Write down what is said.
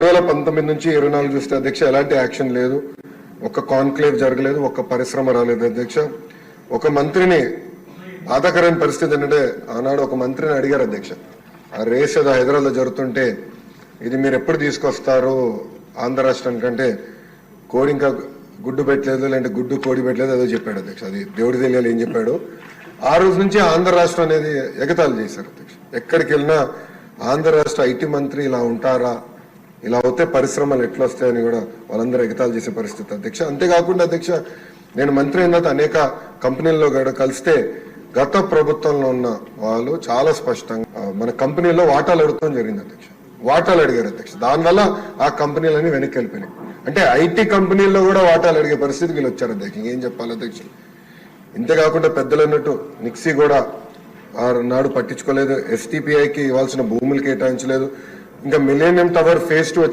2019 నుంచి 24 చూస్తే అధ్యక్ష ఎలాంటి యాక్షన్ లేదు, ఒక కాన్క్లేవ్ జరగలేదు, ఒక పరిశ్రమ రాలేదు అధ్యక్ష. ఒక మంత్రిని బాధాకరమైన పరిస్థితి ఏంటంటే ఆనాడు ఒక మంత్రిని అడిగారు అధ్యక్ష, ఆ రేస్ ఏదో హైదరాబాద్లో జరుగుతుంటే ఇది మీరు ఎప్పుడు తీసుకొస్తారు ఆంధ్ర రాష్ట్రానికంటే కోడి ఇంకా గుడ్డు పెట్టలేదు, లేదంటే గుడ్డు కోడి పెట్టలేదు ఏదో చెప్పాడు అధ్యక్ష. అది దేవుడి తెలియాలి ఏం చెప్పాడు. ఆ రోజు నుంచి ఆంధ్ర రాష్ట్రం అనేది ఎగతాళి చేశారు అధ్యక్ష. ఎక్కడికి వెళ్ళినా ఆంధ్ర రాష్ట్ర ఐటీ మంత్రి ఇలా ఉంటారా, ఇలా అవుతే పరిశ్రమలు ఎట్లా వస్తాయని కూడా వాళ్ళందరూ ఎగతాళి చేసే పరిస్థితి అధ్యక్ష. అంతేకాకుండా అధ్యక్ష నేను మంత్రి అయిన తర్వాత అనేక కంపెనీల్లో కూడా కలిస్తే గత ప్రభుత్వంలో ఉన్న వాళ్ళు చాలా స్పష్టంగా మన కంపెనీలో వాటాలు అడగడం జరిగింది అధ్యక్ష. వాటాలు అడిగారు అధ్యక్ష. దానివల్ల ఆ కంపెనీలన్నీ వెనక్కి వెళ్ళిపోయినాయి. అంటే ఐటీ కంపెనీల్లో కూడా వాటాలు అడిగే పరిస్థితి వీళ్ళు వచ్చారు అధ్యక్ష. ఏం చెప్పాలి అధ్యక్ష. ఇంతేకాకుండా పెద్దలు అన్నట్టు నిక్సీ కూడా నాడు పట్టించుకోలేదు, ఎస్టీపీఐకి ఇవ్వాల్సిన భూములు కేటాయించలేదు, ఇంకా మిలేనియం టవర్ ఫేజ్ 2